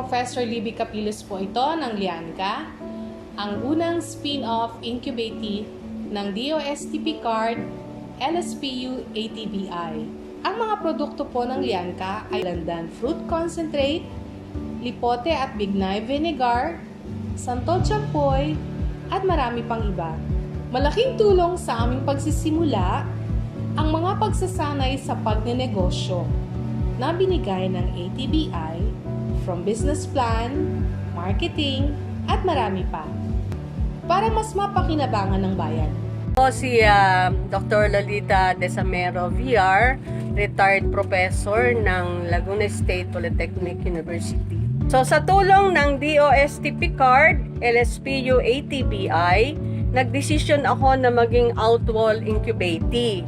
Professor Libby Capilos po ito ng Lianca, ang unang spin-off incubatee ng DOST Picard LSPU ATBI. Ang mga produkto po ng Lianca ay landan fruit concentrate, lipote at bignay vinegar, santol champoy, at marami pang iba. Malaking tulong sa aming pagsisimula ang mga pagsasanay sa pagnenegosyo na binigay ng ATBI from business plan, marketing, at marami pa para mas mapakinabangan ng bayan. Ako si Dr. Lolita Desamero VR, retired professor ng Laguna State Polytechnic University. So sa tulong ng DOST Picard, LSPU ATBI, nagdesisyon ako na maging outwall incubatee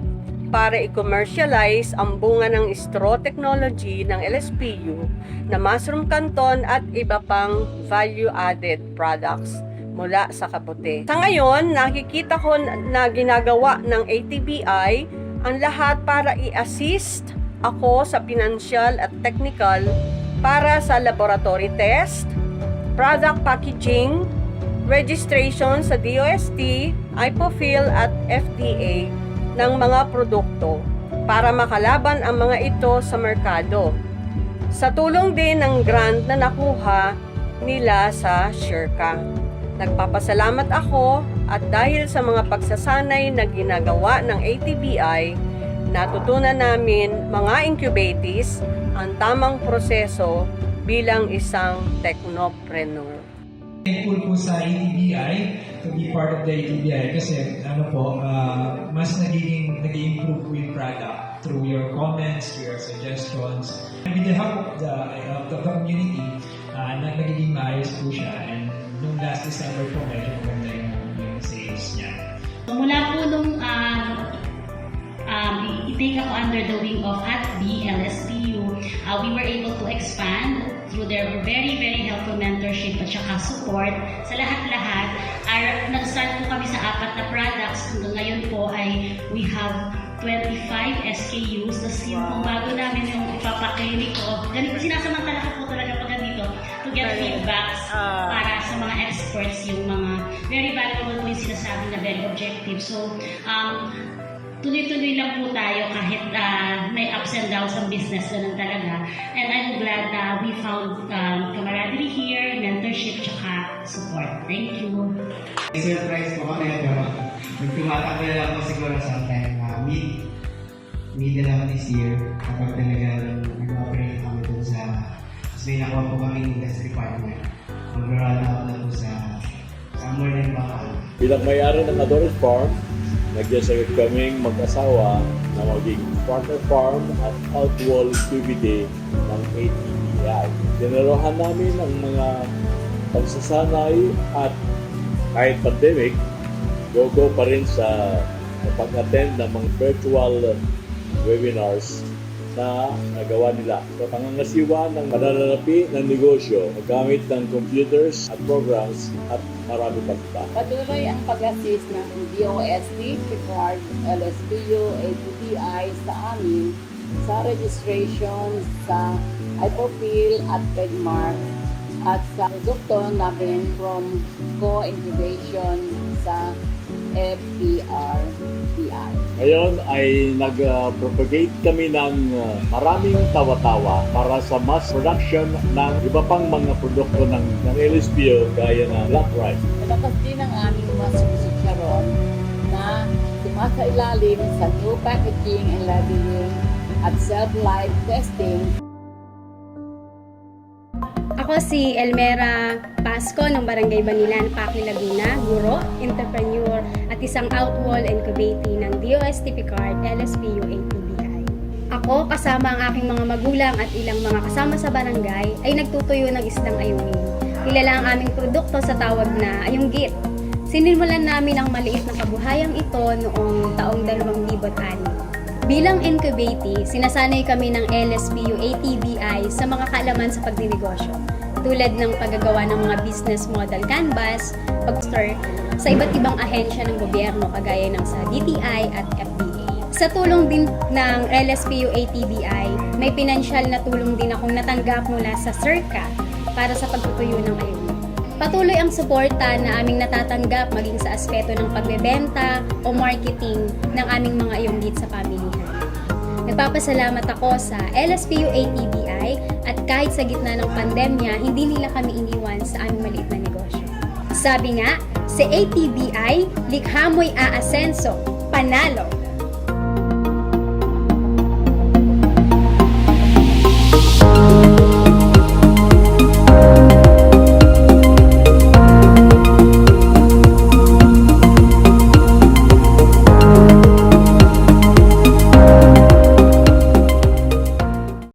para i-commercialize ang bunga ng straw technology ng LSPU na mushroom canton at iba pang value-added products mula sa kapote. Sa ngayon, nakikita ko na ginagawa ng ATBI ang lahat para i-assist ako sa financial at technical para sa laboratory test, product packaging, registration sa DOST, IPOPHL at FDA ng mga produkto para makalaban ang mga ito sa merkado. Sa tulong din ng grant na nakuha nila sa SHRCA. Nagpapasalamat ako at dahil sa mga pagsasanay na ginagawa ng ATBI, natutunan namin mga incubatees ang tamang proseso bilang isang technopreneur. Thankful po sa ATBI to be part of the ATBI kasi mas nag-improve po yung product through your comments, through your suggestions. And with the help of the community, nagiging maayos po siya. And nung last December po, medyo maganda yung sales niya. Mula po nung i-take ako under the wing of ATB, LSPU, we were able to expand through their very, very helpful mentorship at saka support. Sa lahat-lahat, nag-start po kami sa 4 na products. Hanggang ngayon po ay we have 25 SKUs. Tapos yung bago namin yung ipapaklinik ko, sinasamantala ko po talaga pag dito to get feedbacks para sa mga experts, yung mga very valuable po yung sinasabi na very objective. So, tuloy-tuloy lang po tayo kahit may ups and downs ang business, ganun talaga. And I'm glad na we found camaraderie here, mentorship, tsaka support. Thank you. Surprise po kami pero nagtumatakbo lang po siguro sometime mid na lang this year kapag talagang nag-operate kami dun sa may nakuha po kami industry partner. Mag-run out na po sa somewhere na yung baka. Bilang may-ari ng Adores Farm, nagdesagad kaming mag-asawa na maging partner farm at outwall activity ng ATBI. Dinarohan namin ang mga pagsasanay at kahit pandemic, go pa rin sa pag-attend ng mga virtual webinars na nagawa nila. So, pangangasiwa ng pananalapi ng negosyo, gamit ng computers at programs at marami pa iba. Patuloy ang pag-assist ng DOST, Picard, LSPU, ATBI sa amin sa registration sa IPOPHL at Trademark at sa produkto namin from co-incubation sa FPRBI. Ngayon ay nag-propagate kami ng maraming tawa-tawa para sa mass production ng iba pang mga produkto ng LSPO gaya ng Black Rice. Malakas din ang aming mushroom chicharon na sumasailalim sa new packaging and labeling at self-life testing. Ako si Elmera Pasco ng Barangay Banilan, Paki, Laguna, guro, entrepreneur at isang outwall incubatee ng DOST Picard, LSPU, ATBI. Ako kasama ang aking mga magulang at ilang mga kasama sa barangay ay nagtutuyo ng isdang ayungin. Kilala ang aming produkto sa tawag na ayunggit. Sinimulan namin ang maliit na kabuhayang ito noong taong 2006. Bilang incubatee, sinasanay kami ng LSPU ATBI sa mga kaalaman sa pagninegosyo, tulad ng paggagawa ng mga business model canvas, pag-store sa iba't ibang ahensya ng gobyerno kagaya ng sa DTI at FDA. Sa tulong din ng LSPU ATBI, may pinansyal na tulong din akong natanggap mula sa CIRCA para sa pagtutuyo ng ayungit. Patuloy ang suporta na aming natatanggap maging sa aspeto ng pagbebenta o marketing ng aming mga ayungit sa pamilihan. Nagpapasalamat ako sa LSPU ATBI at kahit sa gitna ng pandemya, hindi nila kami iniwan sa aming maliit na negosyo. Sabi nga, sa ATBI, likha mo'y aasenso, panalo!